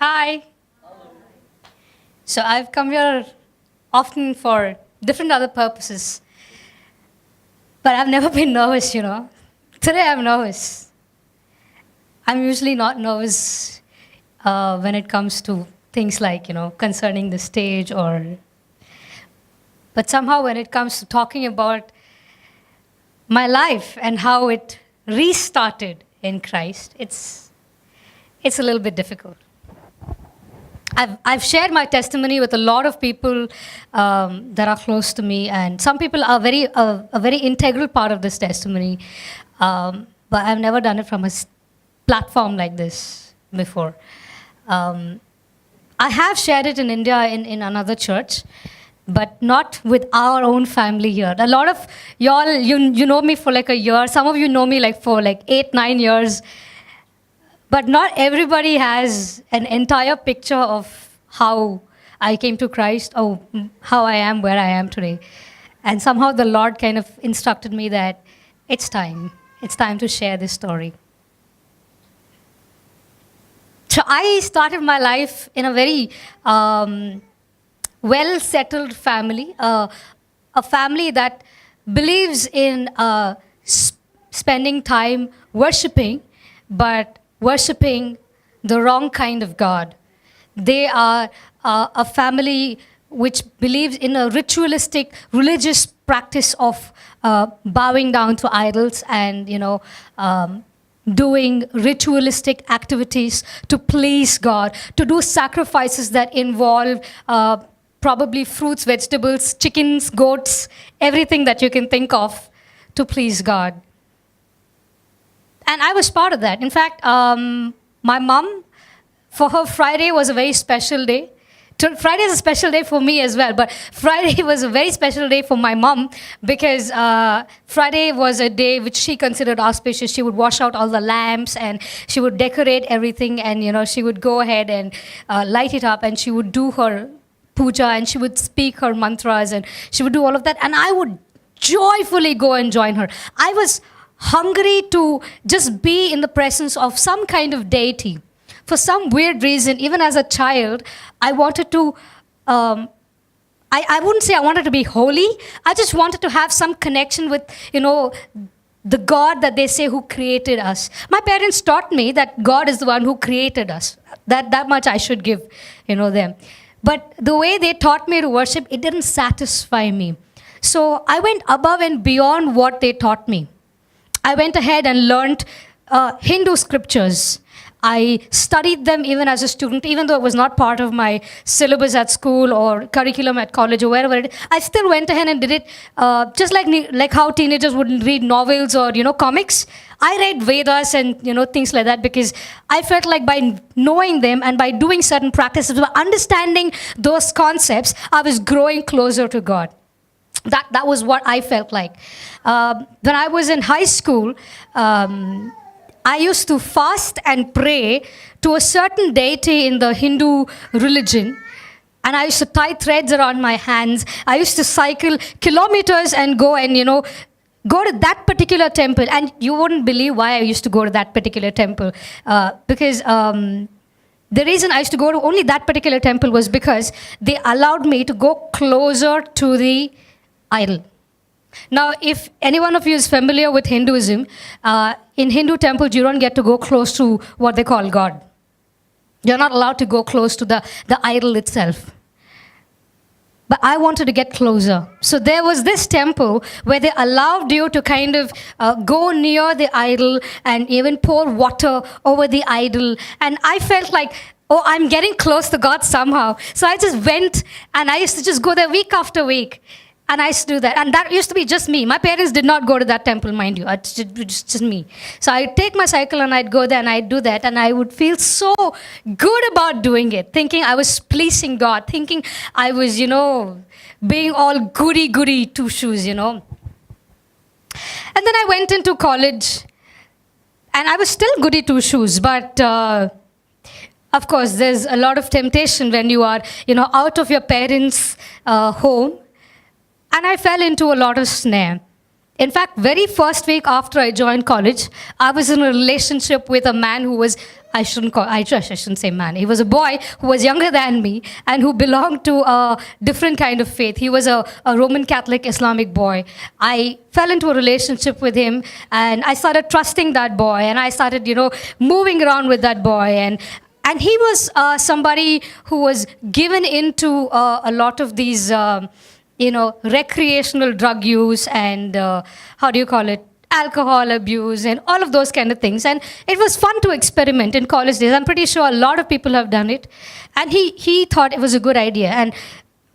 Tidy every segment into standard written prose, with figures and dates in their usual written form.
Hi. So I've come here often for different other purposes, but I've never been nervous. Today I'm nervous. I'm usually not nervous when it comes to things like concerning the stage but somehow when it comes to talking about my life and how it restarted in Christ, it's a little bit difficult. I've shared my testimony with a lot of people that are close to me, and some people are a very integral part of this testimony. But I've never done it from a platform like this before. I have shared it in India in another church, but not with our own family here. A lot of y'all, you know me for like a year. Some of you know me like for like 8-9 years. But not everybody has an entire picture of how I came to Christ or how I am where I am today. And somehow the Lord kind of instructed me that it's time. It's time to share this story. So I started my life in a very well-settled family, a family that believes in spending time worshiping, but worshipping the wrong kind of God. They are a family which believes in a ritualistic, religious practice of bowing down to idols and, doing ritualistic activities to please God, to do sacrifices that involve probably fruits, vegetables, chickens, goats, everything that you can think of to please God. And I was part of that. In fact, my mom, for her, Friday was a very special day. Friday is a special day for me as well, but Friday was a very special day for my mom because Friday was a day which she considered auspicious. She would wash out all the lamps and she would decorate everything, and she would go ahead and light it up, and she would do her puja and she would speak her mantras and she would do all of that, and I would joyfully go and join her. I was hungry to just be in the presence of some kind of deity. For some weird reason, even as a child, I wanted to, I wouldn't say I wanted to be holy. I just wanted to have some connection with, the God that they say who created us. My parents taught me that God is the one who created us. That much I should give, them. But the way they taught me to worship, it didn't satisfy me. So I went above and beyond what they taught me. I went ahead and learned Hindu scriptures. I studied them even as a student, even though it was not part of my syllabus at school or curriculum at college or wherever it is. I still went ahead and did it just like how teenagers would read novels or, comics. I read Vedas and, things like that because I felt like by knowing them and by doing certain practices, by understanding those concepts, I was growing closer to God. That was what I felt like. When I was in high school, I used to fast and pray to a certain deity in the Hindu religion. And I used to tie threads around my hands. I used to cycle kilometers and go and, go to that particular temple. And you wouldn't believe why I used to go to that particular temple. Because the reason I used to go to only that particular temple was because they allowed me to go closer to the idol. Now, if any one of you is familiar with Hinduism, in Hindu temples, you don't get to go close to what they call God. You're not allowed to go close to the idol itself. But I wanted to get closer. So there was this temple where they allowed you to kind of go near the idol and even pour water over the idol. And I felt like, oh, I'm getting close to God somehow. So I just went and I used to just go there week after week. And I used to do that. And that used to be just me. My parents did not go to that temple, mind you. It's just me. So I'd take my cycle and I'd go there and I'd do that. And I would feel so good about doing it, thinking I was pleasing God, thinking I was, being all goody two shoes, And then I went into college and I was still goody two shoes. But of course, there's a lot of temptation when you are, out of your parents' home. And I fell into a lot of snare. In fact, very first week after I joined college, I was in a relationship with a man who was I shouldn't say man. He was a boy who was younger than me and who belonged to a different kind of faith. He was a Roman Catholic Islamic boy. I fell into a relationship with him and I started trusting that boy and I started, moving around with that boy. And he was somebody who was given into a lot of these, recreational drug use and, alcohol abuse and all of those kind of things. And it was fun to experiment in college days. I'm pretty sure a lot of people have done it. And he thought it was a good idea. And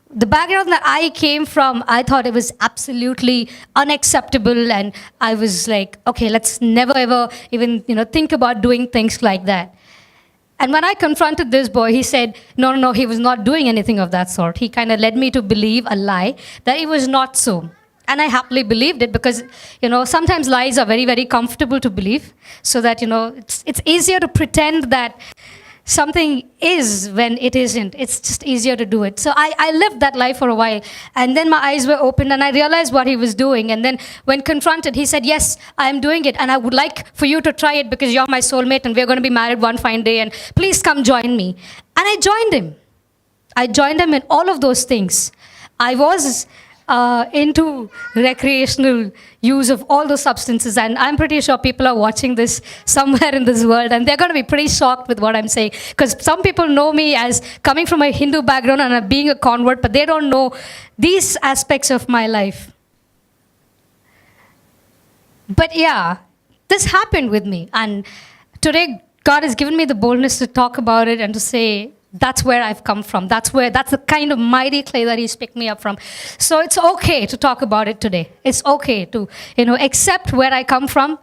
the background that I came from, I thought it was absolutely unacceptable. And I was like, okay, let's never ever even, think about doing things like that. And when I confronted this boy, he said, no, he was not doing anything of that sort. He kind of led me to believe a lie that it was not so. And I happily believed it because, sometimes lies are very, very comfortable to believe. So that, it's easier to pretend that something is when it isn't. It's just easier to do it. So I lived that life for a while. And then my eyes were opened and I realized what he was doing. And then when confronted, he said, yes, I am doing it. And I would like for you to try it because you're my soulmate and we're going to be married one fine day. And please come join me. And I joined him. I joined him in all of those things. I was into recreational use of all those substances. And I'm pretty sure people are watching this somewhere in this world and they're going to be pretty shocked with what I'm saying. Because some people know me as coming from a Hindu background and being a convert, but they don't know these aspects of my life. But yeah, this happened with me. And today, God has given me the boldness to talk about it and to say, that's where I've come from. That's the kind of mighty clay that He's picked me up from. So it's okay to talk about it today. It's okay to, accept where I come from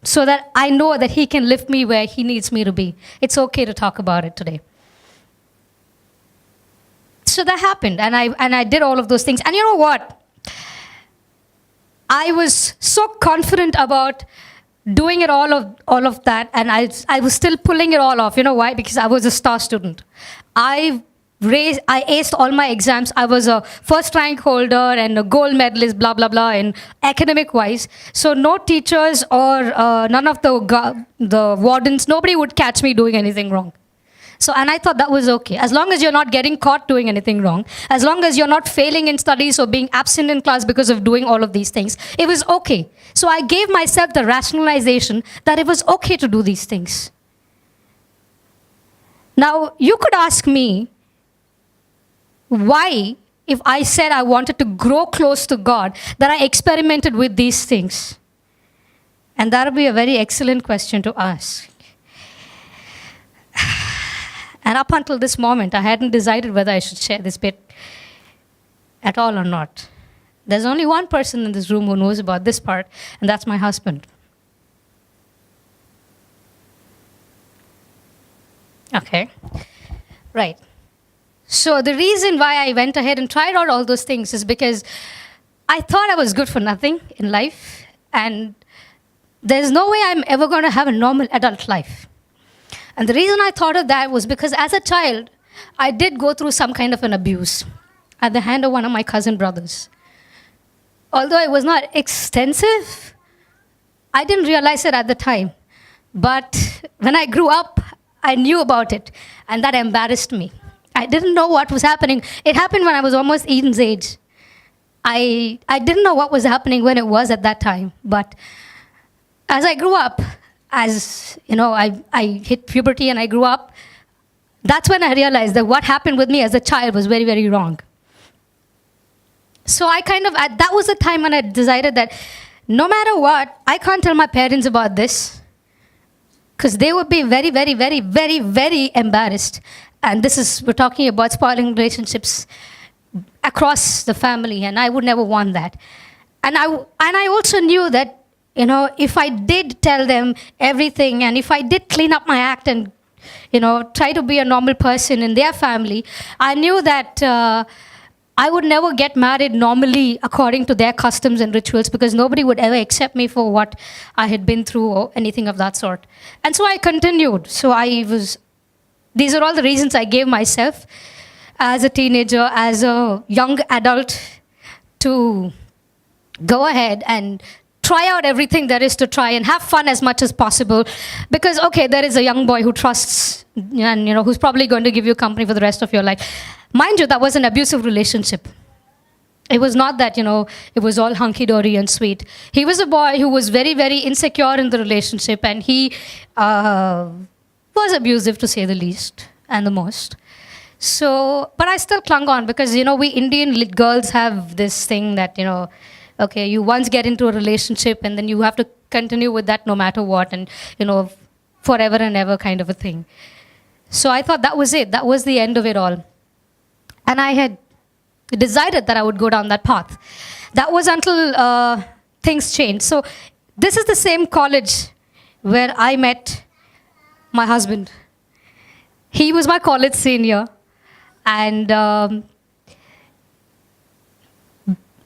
so that I know that He can lift me where He needs me to be. It's okay to talk about it today. So that happened, and I did all of those things. And you know what? I was so confident about doing it all of that, and I was still pulling it all off. You know why? Because I was a star student. I aced all my exams. I was a first rank holder and a gold medalist, blah, blah, blah, in academic wise. So no teachers or none of the wardens, nobody would catch me doing anything wrong. And I thought that was okay. As long as you're not getting caught doing anything wrong, as long as you're not failing in studies or being absent in class because of doing all of these things, it was okay. So I gave myself the rationalization that it was okay to do these things. Now, you could ask me, why, if I said I wanted to grow close to God, that I experimented with these things? And that would be a very excellent question to ask. And up until this moment, I hadn't decided whether I should share this bit at all or not. There's only one person in this room who knows about this part, and that's my husband. Okay. Right. So the reason why I went ahead and tried out all those things is because I thought I was good for nothing in life, and there's no way I'm ever going to have a normal adult life. And the reason I thought of that was because as a child, I did go through some kind of an abuse at the hand of one of my cousin brothers. Although it was not extensive, I didn't realize it at the time. But when I grew up, I knew about it, and that embarrassed me. I didn't know what was happening. It happened when I was almost Eden's age. I didn't know what was happening when it was at that time. But as I grew up, as I hit puberty and I grew up, that's when I realized that what happened with me as a child was very, very wrong. So that was the time when I decided that no matter what, I can't tell my parents about this because they would be very, very, very, very, very embarrassed. And we're talking about spoiling relationships across the family, and I would never want that. And I also knew that if I did tell them everything and if I did clean up my act and, try to be a normal person in their family, I knew that I would never get married normally according to their customs and rituals because nobody would ever accept me for what I had been through or anything of that sort. And so I continued. These are all the reasons I gave myself as a teenager, as a young adult, to go ahead and try out everything there is to try and have fun as much as possible. Because, okay, there is a young boy who trusts and, who's probably going to give you company for the rest of your life. Mind you, that was an abusive relationship. It was not that, it was all hunky-dory and sweet. He was a boy who was very, very insecure in the relationship, and he was abusive, to say the least and the most. So, but I still clung on because, we Indian girls have this thing that, okay, you once get into a relationship and then you have to continue with that no matter what, and, forever and ever kind of a thing. So I thought that was it. That was the end of it all. And I had decided that I would go down that path. That was until things changed. So this is the same college where I met my husband. He was my college senior. And,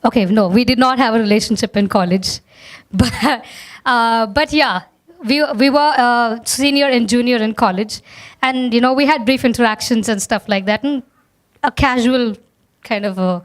okay, no, we did not have a relationship in college. But yeah, we were senior and junior in college. And, we had brief interactions and stuff like that. And a casual kind of a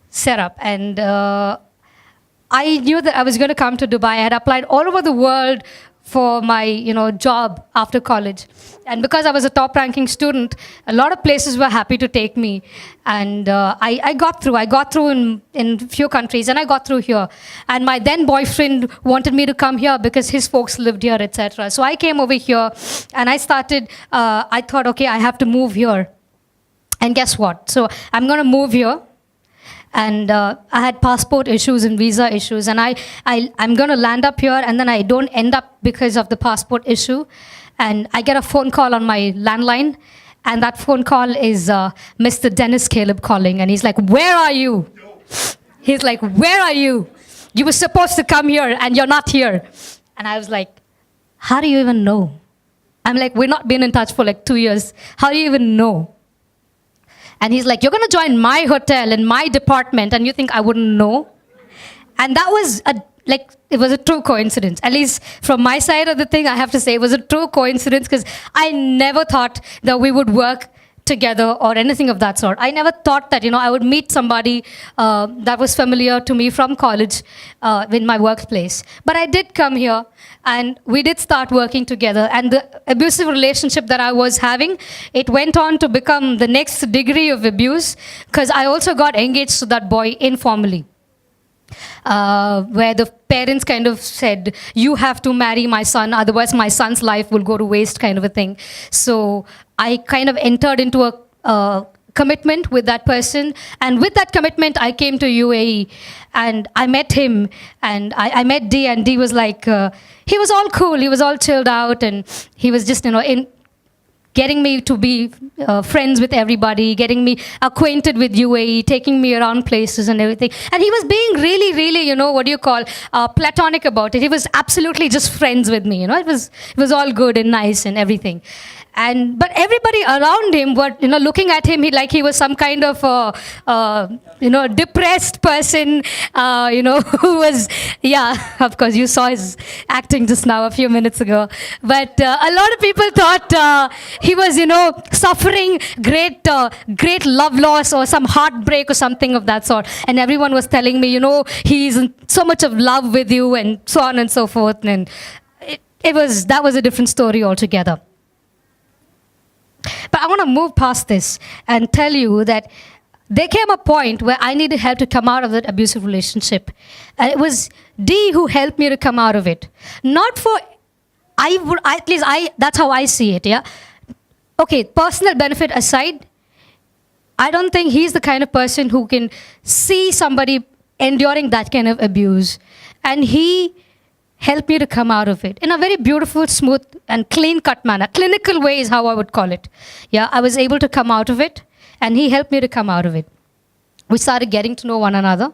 setup. And I knew that I was going to come to Dubai. I had applied all over the world for my, job after college. And because I was a top-ranking student, a lot of places were happy to take me. And I got through. I got through in a few countries, and I got through here. And my then boyfriend wanted me to come here because his folks lived here, etc. So I came over here, and I started, I thought, okay, I have to move here. And guess what? So I'm going to move here. And I had passport issues and visa issues. And I'm going to land up here, and then I don't end up because of the passport issue. And I get a phone call on my landline. And that phone call is Mr. Dennis Caleb calling. And he's like, where are you? He's like, where are you? You were supposed to come here, and you're not here. And I was like, how do you even know? I'm like, we've not been in touch for like 2 years. How do you even know? And he's like, you're going to join my hotel in my department, and you think I wouldn't know? And that was, it was a true coincidence. At least from my side of the thing, I have to say it was a true coincidence because I never thought that we would work together or anything of that sort. I never thought that, I would meet somebody that was familiar to me from college in my workplace. But I did come here, and we did start working together. And the abusive relationship that I was having, it went on to become the next degree of abuse because I also got engaged to that boy informally. Where the parents kind of said, you have to marry my son, otherwise my son's life will go to waste kind of a thing. So I kind of entered into a commitment with that person. And with that commitment, I came to UAE and I met him and I met D, and D was like, he was all cool, he was all chilled out, and he was just, getting me to be friends with everybody, getting me acquainted with UAE, taking me around places and everything. And he was being really, really, platonic about it. He was absolutely just friends with me, It was all good and nice and everything. But everybody around him were, looking at him he was some kind of, depressed person, who was, of course, you saw his acting just now a few minutes ago. But a lot of people thought he was, suffering great love loss or some heartbreak or something of that sort. And everyone was telling me, he's in so much of love with you and so on and so forth. And that was a different story altogether. But I want to move past this and tell you that there came a point where I needed help to come out of that abusive relationship. And it was D who helped me to come out of it. Not for, that's how I see it, yeah? Okay, personal benefit aside, I don't think he's the kind of person who can see somebody enduring that kind of abuse. And he helped me to come out of it in a very beautiful, smooth, and clean-cut manner. Clinical way is how I would call it. Yeah, I was able to come out of it, and he helped me to come out of it. We started getting to know one another,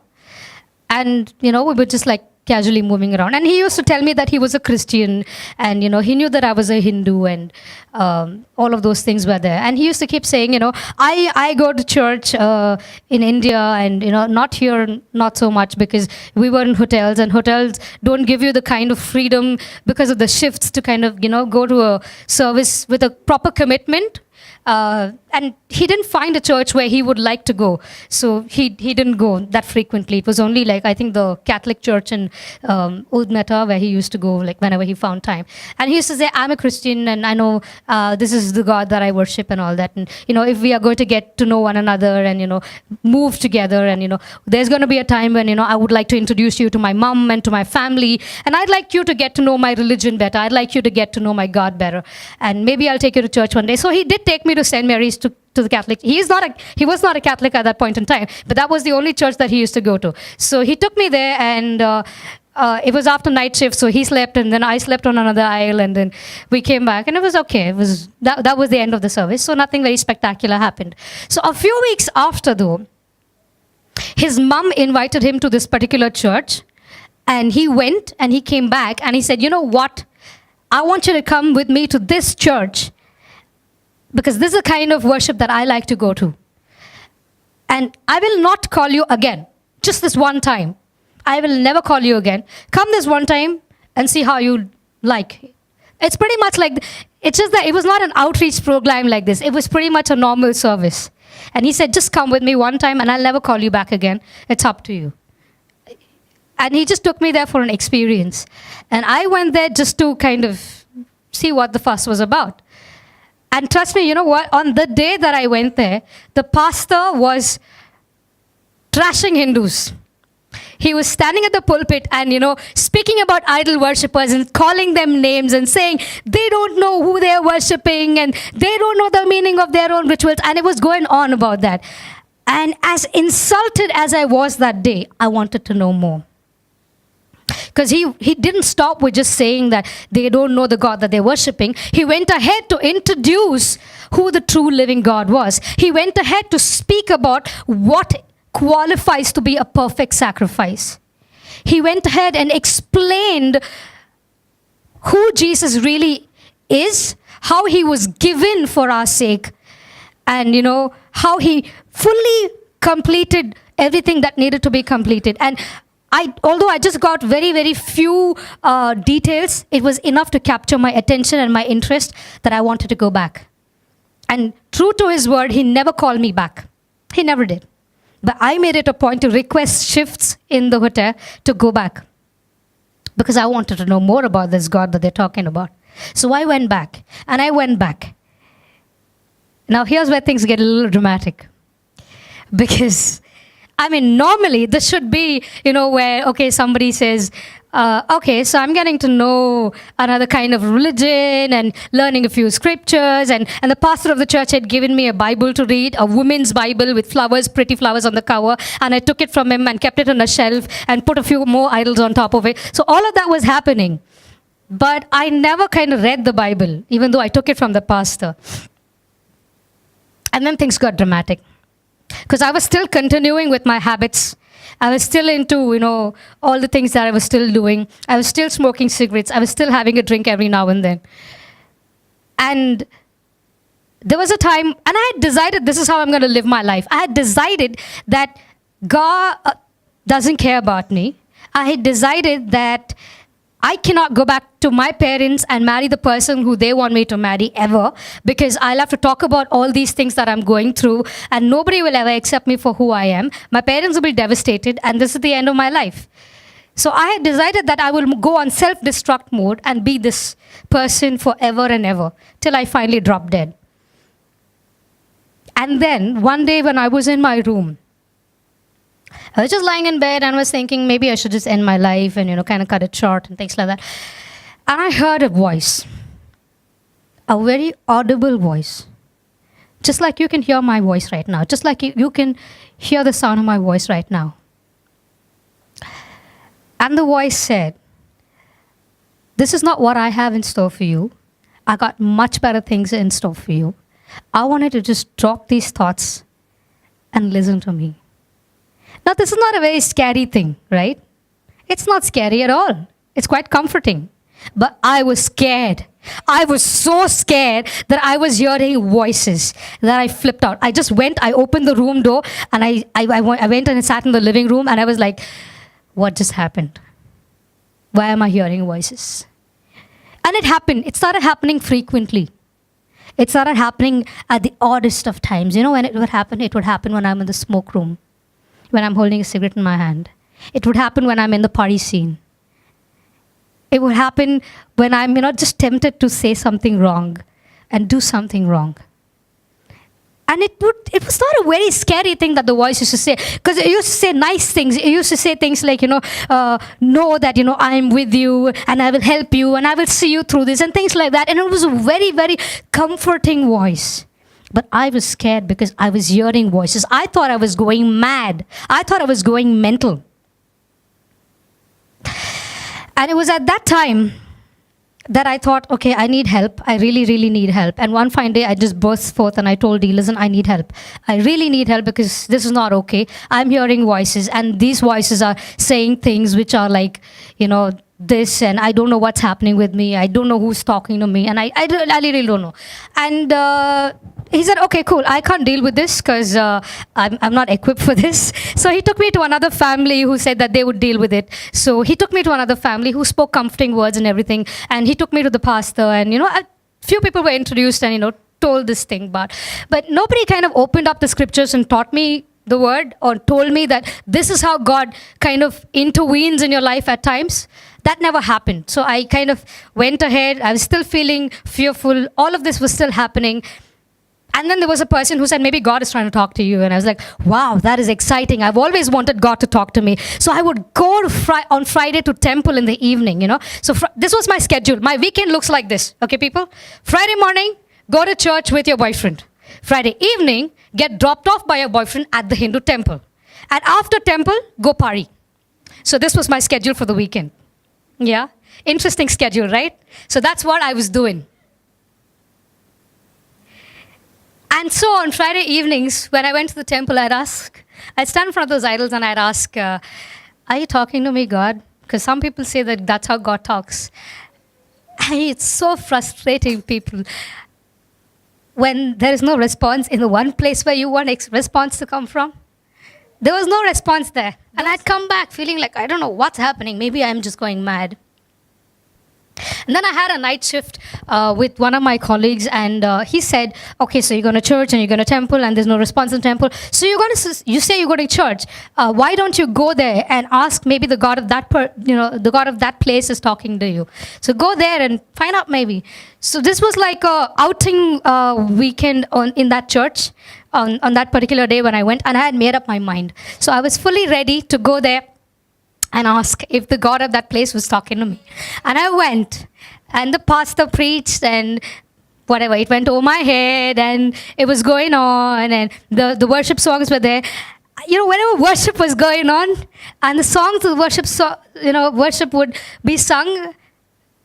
and, we were just like casually moving around. And he used to tell me that he was a Christian, and, he knew that I was a Hindu, and all of those things were there. And he used to keep saying, I go to church in India, and, not here, not so much, because we were in hotels, and hotels don't give you the kind of freedom because of the shifts to kind of, go to a service with a proper commitment And he didn't find a church where he would like to go. So he didn't go that frequently. It was only like, I think, the Catholic church in Old Meta where he used to go like whenever he found time. And he used to say, I'm a Christian and I know this is the God that I worship and all that. And, if we are going to get to know one another and, move together and, there's going to be a time when, I would like to introduce you to my mom and to my family. And I'd like you to get to know my religion better. I'd like you to get to know my God better. And maybe I'll take you to church one day. So he did take me to St. Mary's to the Catholic. He was not a Catholic at that point in time, but that was the only church that he used to go to. So he took me there, and it was after night shift, so he slept, and then I slept on another aisle, and then we came back, and it was okay. That was the end of the service, so nothing very spectacular happened. So a few weeks after, though, his mom invited him to this particular church, and he went, and he came back, and he said, you know what? I want you to come with me to this church because this is the kind of worship that I like to go to. And I will not call you again, just this one time. I will never call you again. Come this one time and see how you like. It's pretty much like, it's just that it was not an outreach program like this. It was pretty much a normal service. And he said, just come with me one time and I'll never call you back again. It's up to you. And he just took me there for an experience. And I went there just to kind of see what the fuss was about. And trust me, you know what? On the day that I went there, the pastor was trashing Hindus. He was standing at the pulpit and, speaking about idol worshippers and calling them names and saying they don't know who they're worshipping and they don't know the meaning of their own rituals. And it was going on about that. And as insulted as I was that day, I wanted to know more. Because he didn't stop with just saying that they don't know the God that they're worshipping. He went ahead to introduce who the true living God was. He went ahead to speak about what qualifies to be a perfect sacrifice. He went ahead and explained who Jesus really is, how he was given for our sake, and how he fully completed everything that needed to be completed. And although I just got very, very few details, it was enough to capture my attention and my interest that I wanted to go back. And true to his word, he never called me back. He never did. But I made it a point to request shifts in the hotel to go back because I wanted to know more about this God that they're talking about. So I went back, and I went back. Now here's where things get a little dramatic. Because normally this should be, where, okay, somebody says, okay, so I'm getting to know another kind of religion and learning a few scriptures. And the pastor of the church had given me a Bible to read, a woman's Bible with flowers, pretty flowers on the cover. And I took it from him and kept it on a shelf and put a few more idols on top of it. So all of that was happening. But I never kind of read the Bible, even though I took it from the pastor. And then things got dramatic. Because I was still continuing with my habits. I was still into, all the things that I was still doing. I was still smoking cigarettes. I was still having a drink every now and then. And there was a time, and I had decided this is how I'm going to live my life. I had decided that God doesn't care about me. I had decided that I cannot go back to my parents and marry the person who they want me to marry ever, because I'll have to talk about all these things that I'm going through and nobody will ever accept me for who I am. My parents will be devastated and this is the end of my life. So I had decided that I will go on self-destruct mode and be this person forever and ever till I finally drop dead. And then one day when I was in my room, I was just lying in bed and was thinking maybe I should just end my life and, kind of cut it short and things like that. And I heard a voice, a very audible voice, just like you can hear my voice right now, just like you can hear the sound of my voice right now. And the voice said, this is not what I have in store for you. I got much better things in store for you. I wanted to just drop these thoughts and listen to me. Now, this is not a very scary thing, right? It's not scary at all. It's quite comforting. But I was scared. I was so scared that I was hearing voices that I flipped out. I opened the room door, and I went and sat in the living room, and I was like, what just happened? Why am I hearing voices? And it happened. It started happening frequently. It started happening at the oddest of times. You know when it would happen? It would happen when I'm in the smoke room, when I'm holding a cigarette in my hand. It would happen when I'm in the party scene. It would happen when I'm, just tempted to say something wrong and do something wrong. And it was not a very scary thing that the voice used to say, because it used to say nice things. It used to say things like, know that, I'm with you and I will help you and I will see you through this and things like that. And it was a very, very comforting voice. But I was scared because I was hearing voices. I thought I was going mad. I thought I was going mental. And it was at that time that I thought, okay, I need help. I really, really need help. And one fine day, I just burst forth and I told Dee, listen, I need help. I really need help because this is not okay. I'm hearing voices, and these voices are saying things which are like, this, and I don't know what's happening with me. I don't know who's talking to me, and I really don't know. And he said, okay, cool. I can't deal with this because I'm not equipped for this. So he took me to another family who said that they would deal with it. So he took me to another family who spoke comforting words and everything. And he took me to the pastor. And, a few people were introduced and, told this thing. But nobody kind of opened up the scriptures and taught me the word or told me that this is how God kind of intervenes in your life at times. That never happened. So I kind of went ahead. I was still feeling fearful. All of this was still happening. And then there was a person who said, maybe God is trying to talk to you. And I was like, wow, that is exciting. I've always wanted God to talk to me. So I would go on Friday to temple in the evening, So this was my schedule. My weekend looks like this. Okay, people? Friday morning, go to church with your boyfriend. Friday evening, get dropped off by your boyfriend at the Hindu temple. And after temple, go party. So this was my schedule for the weekend. Yeah? Interesting schedule, right? So that's what I was doing. And so on Friday evenings, when I went to the temple, I'd stand in front of those idols and I'd ask, are you talking to me, God? Because some people say that that's how God talks. And it's so frustrating, people, when there is no response in the one place where you want response to come from. There was no response there. And I'd come back feeling like, I don't know what's happening. Maybe I'm just going mad. And then I had a night shift with one of my colleagues, and he said, okay, so you're going to church and you're going to temple and there's no response in temple. So you say you're going to church. Why don't you go there and ask maybe the God of the God of that place is talking to you. So go there and find out maybe. So this was like a outing weekend in that church on that particular day when I went, and I had made up my mind. So I was fully ready to go there and ask if the God of that place was talking to me. And I went, and the pastor preached, and whatever, it went over my head, and it was going on, and the worship songs were there. Whenever worship was going on, and the songs of worship would be sung,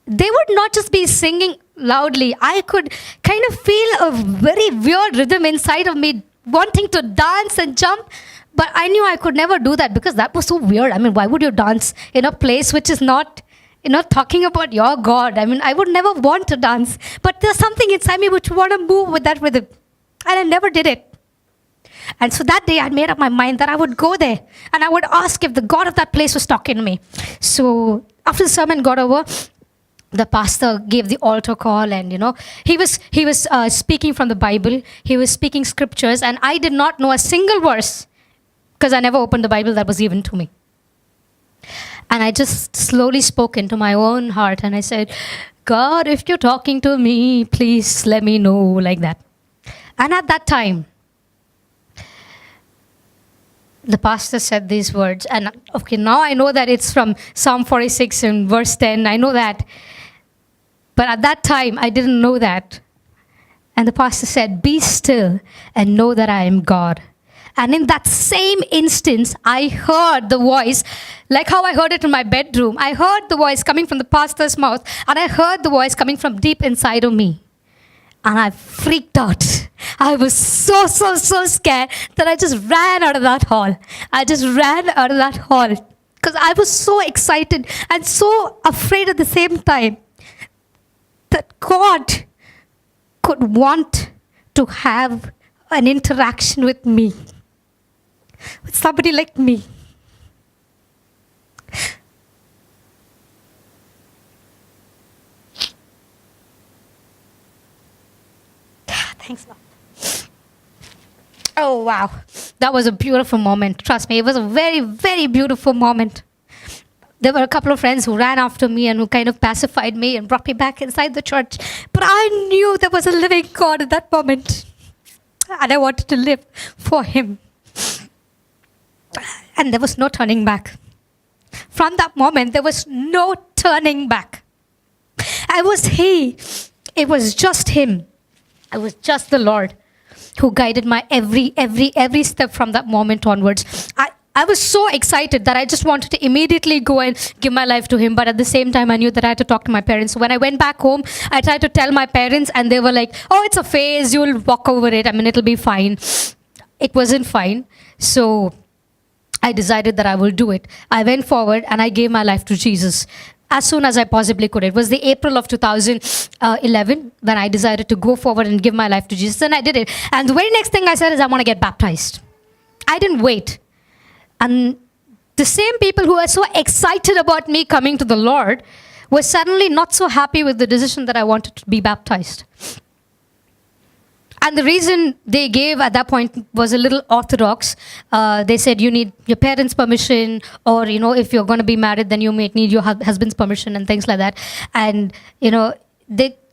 they would not just be singing loudly. I could kind of feel a very weird rhythm inside of me, wanting to dance and jump. But I knew I could never do that because that was so weird. I mean, why would you dance in a place which is not, talking about your God? I mean, I would never want to dance. But there's something inside me which would want to move with that rhythm. And I never did it. And so that day I made up my mind that I would go there and I would ask if the God of that place was talking to me. So after the sermon got over, the pastor gave the altar call, and he was speaking from the Bible. He was speaking scriptures, and I did not know a single verse, because I never opened the Bible that was given to me. And I just slowly spoke into my own heart, and I said, God, if you're talking to me, please let me know, like that. And at that time, the pastor said these words, and okay, now I know that it's from Psalm 46 and verse 10, I know that. But at that time, I didn't know that. And the pastor said, be still and know that I am God. And in that same instance, I heard the voice, like how I heard it in my bedroom. I heard the voice coming from the pastor's mouth, and I heard the voice coming from deep inside of me. And I freaked out. I was so scared that I just ran out of that hall. I just ran out of that hall because I was so excited and so afraid at the same time that God could want to have an interaction with me, with somebody like me. Thanks, Lord. Oh, wow. That was a beautiful moment. Trust me, it was a very, very beautiful moment. There were a couple of friends who ran after me and who kind of pacified me and brought me back inside the church. But I knew there was a living God at that moment. And I wanted to live for Him. And there was no turning back. From that moment, there was no turning back. I was He. It was just Him. It was just the Lord who guided my every step from that moment onwards. I was so excited that I just wanted to immediately go and give my life to Him. But at the same time, I knew that I had to talk to my parents. So when I went back home, I tried to tell my parents and they were like, oh, it's a phase. You'll walk over it. I mean, it'll be fine. It wasn't fine. So I decided that I will do it. I went forward and I gave my life to Jesus as soon as I possibly could. It was the April of 2011 when I decided to go forward and give my life to Jesus. And I did it. And the very next thing I said is I want to get baptized. I didn't wait. And the same people who were so excited about me coming to the Lord were suddenly not so happy with the decision that I wanted to be baptized. And the reason they gave at that point was a little orthodox. They said you need your parents' permission, or, if you're going to be married, then you may need your husband's permission and things like that. And,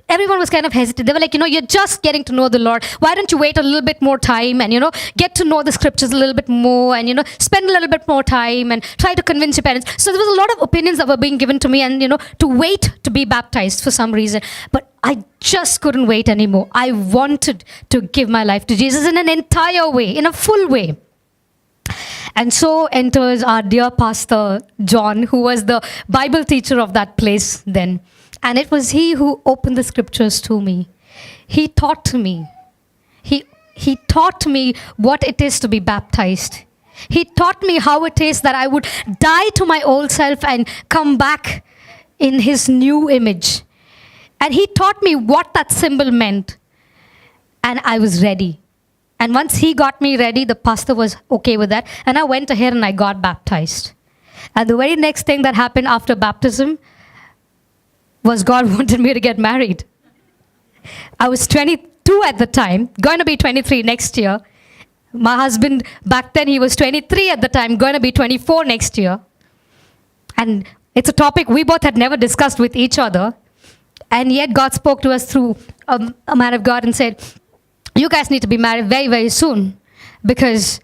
everyone was kind of hesitant. They were like, you're just getting to know the Lord. Why don't you wait a little bit more time and, get to know the scriptures a little bit more and, spend a little bit more time and try to convince your parents. So there was a lot of opinions that were being given to me and, to wait to be baptized for some reason. But I just couldn't wait anymore. I wanted to give my life to Jesus in an entire way, in a full way. And so enters our dear pastor, John, who was the Bible teacher of that place then. And it was he who opened the scriptures to me. He taught me. He taught me what it is to be baptized. He taught me how it is that I would die to my old self and come back in His new image. And he taught me what that symbol meant. And I was ready. And once he got me ready, the pastor was okay with that. And I went ahead and I got baptized. And the very next thing that happened after baptism was God wanted me to get married. I was 22 at the time, going to be 23 next year. My husband, back then, he was 23 at the time, going to be 24 next year. And it's a topic we both had never discussed with each other. And yet God spoke to us through a man of God and said, you guys need to be married very, very soon because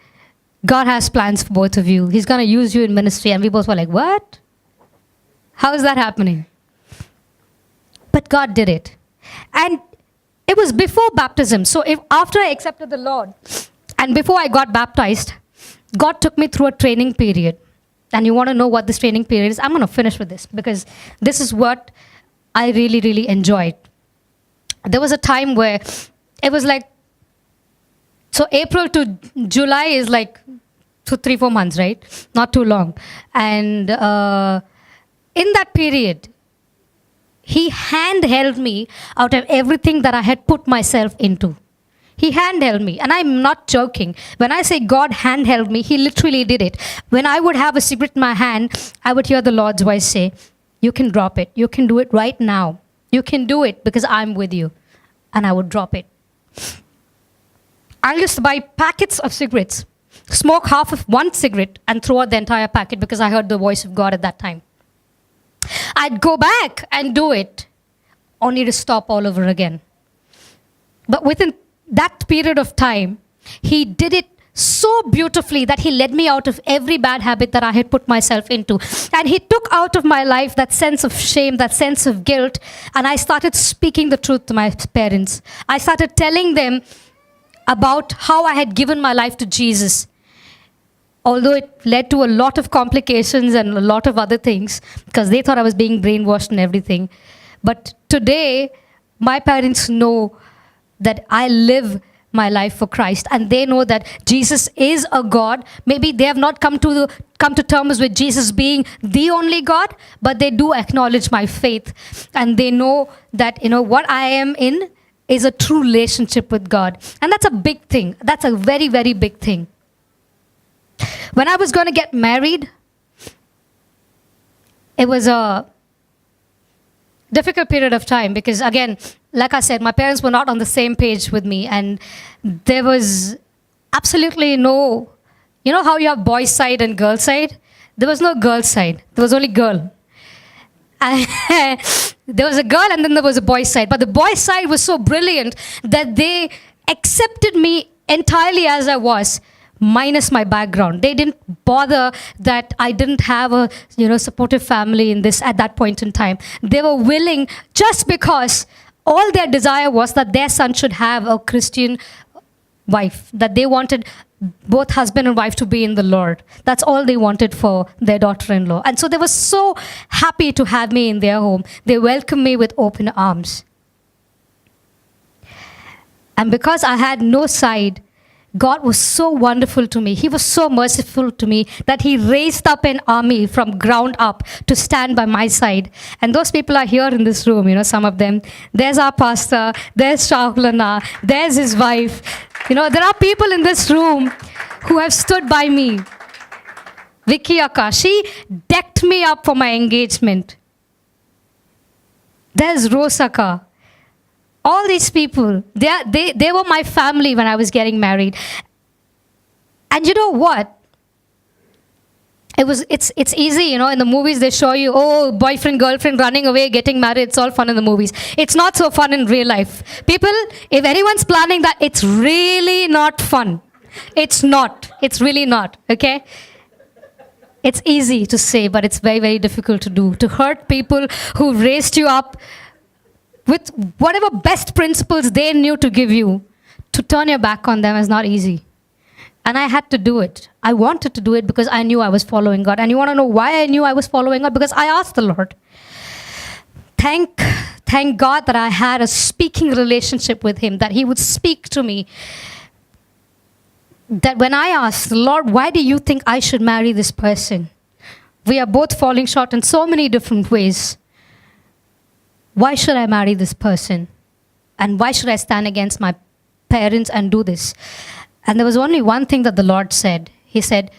God has plans for both of you. He's going to use you in ministry. And we both were like, what? How is that happening? But God did it. And it was before baptism. So after I accepted the Lord and before I got baptized, God took me through a training period. And you want to know what this training period is? I'm going to finish with this because this is what I really, really enjoyed. There was a time where it was like, so April to July is like 3-4 months, right? Not too long. And in that period, He handheld me out of everything that I had put myself into. He handheld me. And I'm not joking. When I say God handheld me, He literally did it. When I would have a cigarette in my hand, I would hear the Lord's voice say, you can drop it. You can do it right now. You can do it because I'm with you. And I would drop it. I used to buy packets of cigarettes, smoke half of one cigarette and throw out the entire packet because I heard the voice of God at that time. I'd go back and do it, only to stop all over again. But within that period of time, He did it so beautifully that He led me out of every bad habit that I had put myself into. And He took out of my life that sense of shame, that sense of guilt, and I started speaking the truth to my parents. I started telling them about how I had given my life to Jesus. Although it led to a lot of complications and a lot of other things, because they thought I was being brainwashed and everything. But today, my parents know that I live my life for Christ, and they know that Jesus is a God. Maybe they have not come to terms with Jesus being the only God, but they do acknowledge my faith, and they know that what I am in is a true relationship with God, and that's a big thing. That's a very, very big thing. When I was going to get married, it was difficult period of time because, again, like I said, my parents were not on the same page with me, and there was absolutely no, you know how you have boy side and girl side? There was no girl side. There was only girl. And there was a girl and then there was a boy side. But the boy side was so brilliant that they accepted me entirely as I was, minus my background. They didn't bother that I didn't have a supportive family in this at that point in time. They were willing, just because all their desire was that their son should have a Christian wife, that they wanted both husband and wife to be in the Lord. That's all they wanted for their daughter-in-law. And so they were so happy to have me in their home. They welcomed me with open arms. And because I had no side, God was so wonderful to me. He was so merciful to me that He raised up an army from ground up to stand by my side. And those people are here in this room, some of them. There's our pastor, there's Shaulana, there's his wife. There are people in this room who have stood by me. Vicky Akka, she decked me up for my engagement. There's Rosaka. All these people, they were my family when I was getting married. And you know what? It's easy, in the movies they show you, boyfriend, girlfriend running away, getting married. It's all fun in the movies. It's not so fun in real life. People, if anyone's planning that, it's really not fun. It's not. It's really not, okay? It's easy to say, but it's very, very difficult to do. To hurt people who raised you up with whatever best principles they knew to give you, to turn your back on them is not easy. And I had to do it. I wanted to do it because I knew I was following God. And you want to know why I knew I was following God? Because I asked the Lord. Thank God that I had a speaking relationship with Him, that He would speak to me. That when I asked, Lord, why do you think I should marry this person? We are both falling short in so many different ways. Why should I marry this person? And why should I stand against my parents and do this? And there was only one thing that the Lord said. He said,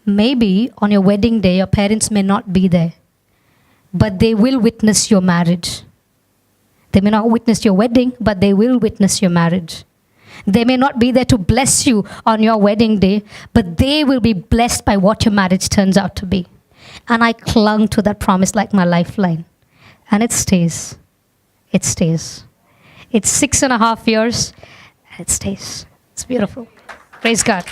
maybe on your wedding day, your parents may not be there, but they will witness your marriage. They may not witness your wedding, but they will witness your marriage. They may not be there to bless you on your wedding day, but they will be blessed by what your marriage turns out to be. And I clung to that promise like my lifeline. And it stays. It stays. It's 6.5 years, and it stays. It's beautiful. Praise God.